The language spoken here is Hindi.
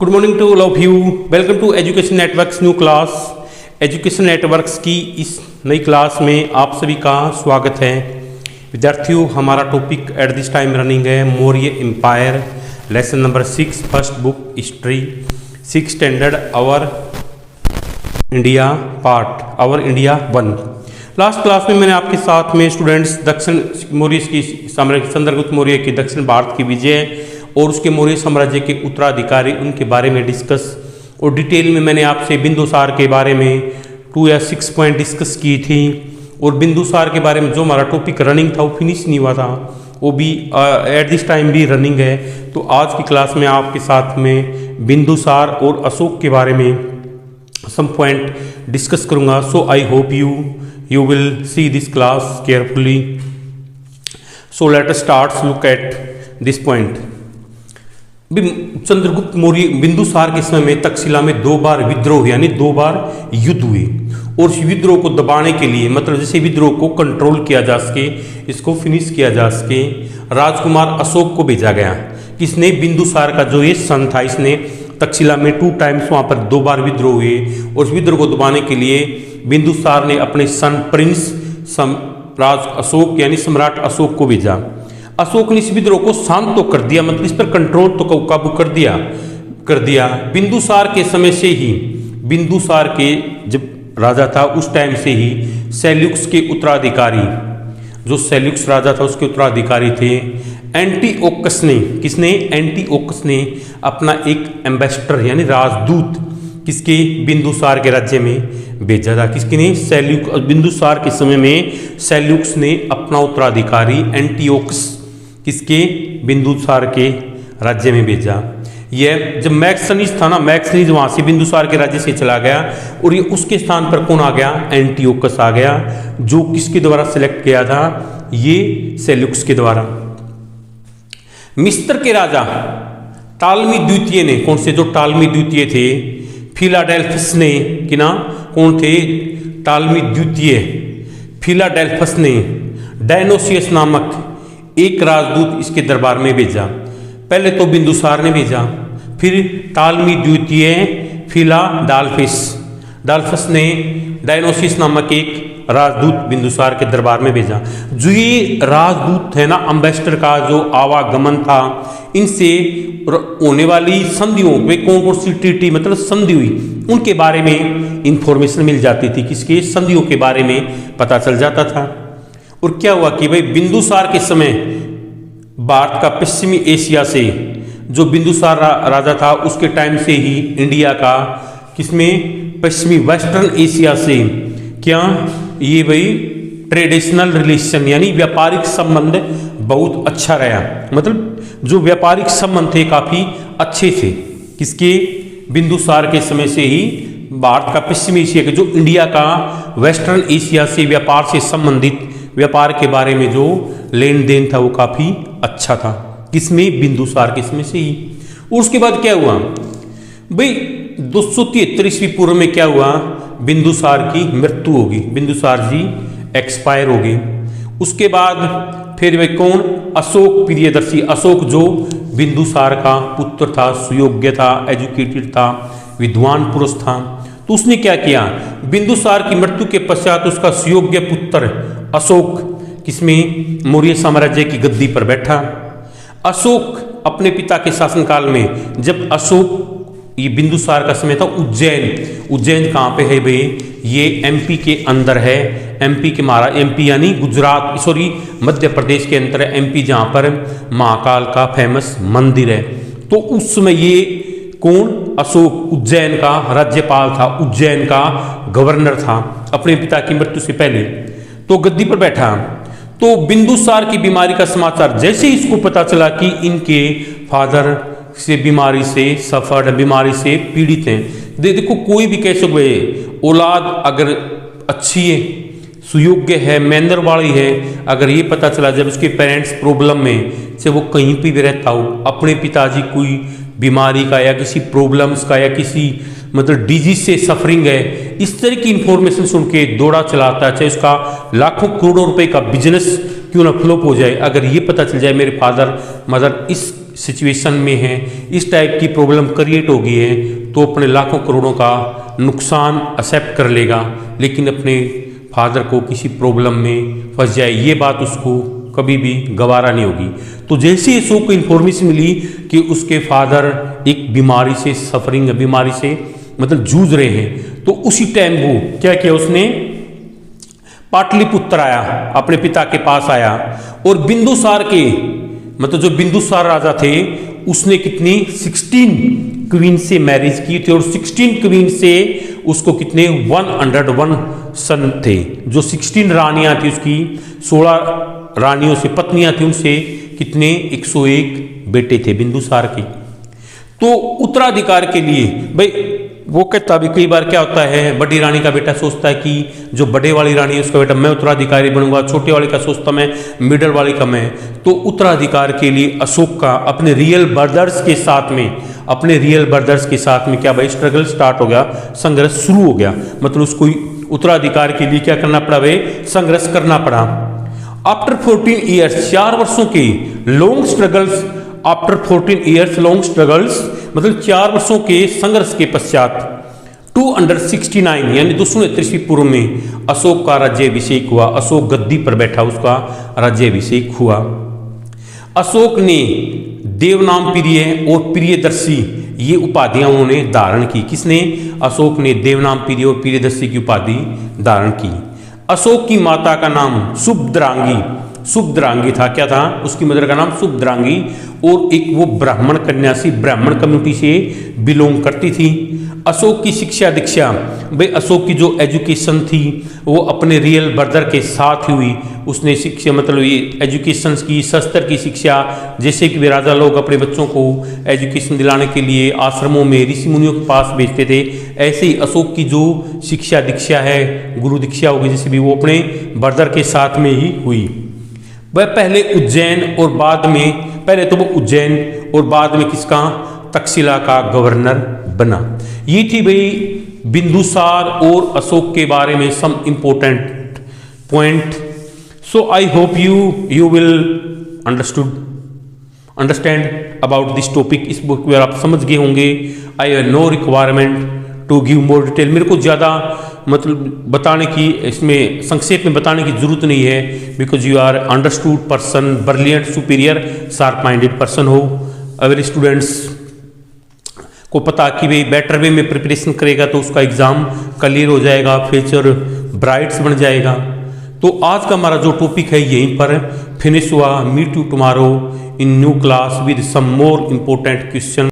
Good morning to all of you. Welcome to education networks new class. Education networks की इस नई क्लास में आप सभी का स्वागत है। विद्यार्थियों, हमारा topic at this time running है Maurya empire, lesson number 6, first book history, 6 standard, our India part, our India 1। Last class में मैंने आपके साथ में स्टूडेंट्स दक्षिण मौर्य की साम्राज्य चंद्रगुप्त मौर्य की दक्षिण भारत की विजय और उसके मौर्य साम्राज्य के उत्तराधिकारी उनके बारे में डिस्कस, और डिटेल में मैंने आपसे बिंदुसार के बारे में 2 या 6 पॉइंट डिस्कस की थी। और बिंदुसार के बारे में जो हमारा टॉपिक रनिंग था वो फिनिश नहीं हुआ था, वो भी एट दिस टाइम भी रनिंग है। तो आज की क्लास में आपके साथ में बिंदुसार और अशोक के बारे में सम पॉइंट डिस्कस करूँगा। So I hope you will see this class carefully. So let us start look at this point. Chandragupta Maurya Bindusara के समय में तक्षशिला में 2 बार विद्रोह यानी 2 बार युद्ध हुए, और इस विद्रोह को दबाने के लिए, मतलब जैसे विद्रोह को कंट्रोल किया जा सके, इसको फिनिश किया जा सके, राजकुमार अशोक को भेजा गया। किसने? बिंदुसार का जो ये सन था, इसने तक्षशिला में 2 टाइम्स वहाँ पर 2 बार विद्रोह हुए, और उस विद्रोह को दबाने के लिए बिंदुसार ने अपने सन प्रिंस राज अशोक यानी सम्राट अशोक को भेजा। अशोक ने इस विद्रोह को शांत तो कर दिया, मतलब इस पर कंट्रोल तो काबू कर दिया। बिंदुसार के समय से ही, बिंदुसार के जब राजा था उस टाइम से ही सेल्यूकस के उत्तराधिकारी, जो सेल्यूकस राजा था उसके उत्तराधिकारी थे एंटीओकस ने, किसने? एंटीओकस ने अपना एक एम्बेसडर यानी राजदूत किसके? बिंदुसार के राज्य में भेजा था। किसके ने? सेल्यूक। बिंदुसार के समय में सेल्यूकस ने अपना उत्तराधिकारी एंटीओकस किसके? बिंदुसार के राज्य में भेजा। यह जब मैक्सनीज था ना, मैक्सनीज वहाँ से बिंदुसार के राज्य से चला गया, और ये उसके स्थान पर कौन आ गया? एंटीओकस आ गया, जो किसके द्वारा सिलेक्ट किया था? ये सेल्यूकस के द्वारा। मिस्र के राजा टालमी द्वितीय ने, कौन से? जो टालमी द्वितीय थे, फिलाडेल्फस ने, कि ना कौन थे? टालमी द्वितीय। फिलाडेल्फस ने डायनोसियस नामक एक राजदूत इसके दरबार में भेजा। पहले तो बिंदुसार ने भेजा, फिर टालमी द्वितीय, फिलाडेल्फस ने डायनोसियस नामक एक राजदूत बिंदुसार के दरबार में भेजा। जो ये राजदूत है ना, अम्बेसडर का जो आवागमन था, इनसे होने वाली संधियों वे कौन कौन सी ट्रीटी मतलब संधि हुई उनके बारे में इंफॉर्मेशन मिल जाती थी। किसके? संधियों के बारे में पता चल जाता था। और क्या हुआ कि भाई बिंदुसार के समय भारत का पश्चिमी एशिया से, जो बिंदुसार राजा था उसके टाइम से ही इंडिया का किसमें? पश्चिमी वेस्टर्न एशिया से क्या ये भाई ट्रेडिशनल रिलेशन यानी व्यापारिक संबंध बहुत अच्छा रहा, मतलब जो व्यापारिक संबंध थे काफी अच्छे थे। किसके? बिंदुसार के समय से ही भारत का पश्चिमी एशिया के, जो इंडिया का वेस्टर्न एशिया से व्यापार से संबंधित व्यापार के बारे में जो लेन देन था वो काफी अच्छा था। किसमें? बिंदुसार के समय से ही। और उसके बाद क्या हुआ भाई? 273 ईस्वी पूर्व में क्या हुआ? बिंदुसार की मृत्यु होगी, बिंदुसार जी एक्सपायर हो गए। उसके बाद फिर वे कौन? अशोक प्रियदर्शी। अशोक जो बिंदुसार का पुत्र था, सुयोग्य था, एजुकेटेड था, विद्वान पुरुष था, तो उसने क्या किया? बिंदुसार की मृत्यु के पश्चात उसका सुयोग्य पुत्र अशोक किसमें? मौर्य साम्राज्य की गद्दी पर बैठा। अशोक अपने पिता के शासनकाल में, जब अशोक, ये बिंदुसार का समय था, उज्जैन कहाँ पे है भाई? ये एमपी के अंदर है। एमपी के महाराज, एमपी यानी गुजरात, सॉरी मध्य प्रदेश के अंदर है एमपी, जहाँ पर महाकाल का फेमस मंदिर है। तो उस समय ये कौन? अशोक उज्जैन का राज्यपाल था, उज्जैन का गवर्नर था अपने पिता की मृत्यु से पहले, तो गद्दी पर बैठा। तो बिंदुसार की बीमारी का समाचार जैसे ही इसको पता चला कि इनके फादर से बीमारी से सफर, बीमारी से पीड़ित हैं। देखो कोई भी कह सके, औलाद अगर अच्छी है, सुयोग्य है, मैनर वाली है, अगर ये पता चला जब उसके पेरेंट्स प्रॉब्लम में, चाहे वो कहीं पे भी रहता हो, अपने पिताजी कोई बीमारी का या किसी प्रॉब्लम्स का या किसी मतलब डिजीज से सफरिंग है, इस तरह की इंफॉर्मेशन सुन के दौड़ा चलाता है, चाहे उसका लाखों करोड़ों रुपए का बिजनेस क्यों ना फ्लॉप हो जाए, अगर ये पता चल जाए मेरे फादर मदर इस सिचुएशन में है, इस टाइप की प्रॉब्लम क्रिएट हो गई है, तो अपने लाखों करोड़ों का नुकसान एक्सेप्ट कर लेगा, लेकिन अपने फादर को किसी प्रॉब्लम में फंस जाए, ये बात उसको कभी भी गवारा नहीं होगी। तो जैसे ही अशोक को इन्फॉर्मेशन मिली कि उसके फादर एक बीमारी से सफरिंग, बीमारी से मतलब जूझ रहे हैं, तो उसी टाइम वो क्या किया, उसने पाटलिपुत्र आया, अपने पिता के पास आया, और बिंदुसार के मतलब जो बिंदुसार राजा थे उसने कितनी 16 क्वीन से मैरिज की थी, और 16 क्वीन से उसको कितने 101 सन थे। जो 16 रानियां थी उसकी, 16 रानियों से पत्नियां थी, उनसे कितने 101 बेटे थे बिंदुसार के। तो उत्तराधिकार के लिए भाई वो कहता भी कई बार क्या होता है, बड़ी रानी का बेटा सोचता है कि जो बड़े वाली रानी है उसका बेटा मैं उत्तराधिकारी बनूंगा, छोटे वाले का सोचता मैं मिडल वाले का मैं। तो उत्तराधिकार के लिए अशोक का अपने रियल ब्रदर्स के साथ में, अपने रियल ब्रदर्स के साथ में क्या भाई स्ट्रगल स्टार्ट हो गया, संघर्ष शुरू हो गया। मतलब उसको उत्तराधिकार के लिए क्या करना पड़ा भाई, संघर्ष करना पड़ा। आफ्टर 14 ईयर्स, 4 वर्षों के long struggles, after 14 years long struggles मतलब 4 वर्षों के संघर्ष के पश्चात 269 यानी 269 पूर्व में अशोक का राज्याभिषेक हुआ। अशोक गद्दी पर बैठा, उसका राज्याभिषेक हुआ। अशोक ने देवनाम प्रिय और प्रियदर्शी ये उपाधियां उन्होंने धारण की। किसने? अशोक ने देवनाम प्रिय और प्रियदर्शी की उपाधि धारण की। अशोक की माता का नाम सुभद्रांगी, सुभद्रांगी था। क्या था? उसकी मदर का नाम सुभद्रांगी, और एक वो ब्राह्मण कन्या सी, ब्राह्मण कम्युनिटी से बिलोंग करती थी। अशोक की शिक्षा दीक्षा, भाई अशोक की जो एजुकेशन थी वो अपने रियल ब्रदर के साथ ही हुई। उसने शिक्षा मतलब ये एजुकेशन की, शस्त्र की शिक्षा, जैसे कि वे राजा लोग अपने बच्चों को एजुकेशन दिलाने के लिए आश्रमों में ऋषि मुनियों के पास भेजते थे, ऐसे ही अशोक की जो शिक्षा दीक्षा है, गुरु दीक्षा होगी जैसे भी, वो अपने ब्रदर के साथ में ही हुई। वह पहले उज्जैन और बाद में, पहले तो वो उज्जैन और बाद में किसका, तक्षशिला का गवर्नर बना। ये थी भाई बिंदुसार और अशोक के बारे में some important point. So I hope you will understand about this topic. इस बुक में आप समझ गए होंगे। I have no requirement to give more detail. मेरे को ज़्यादा मतलब बताने की, इसमें संक्षेप में बताने की जरूरत नहीं है, because you are understood person, brilliant, superior, sharp minded person हो। अगर स्टूडेंट्स को पता कि भाई बेटर वे में प्रिपरेशन करेगा तो उसका एग्जाम क्लियर हो जाएगा, फ्यूचर ब्राइट्स बन जाएगा। तो आज का हमारा जो टॉपिक है यहीं पर फिनिश हुआ। Meet you tomorrow in new class with some more important question.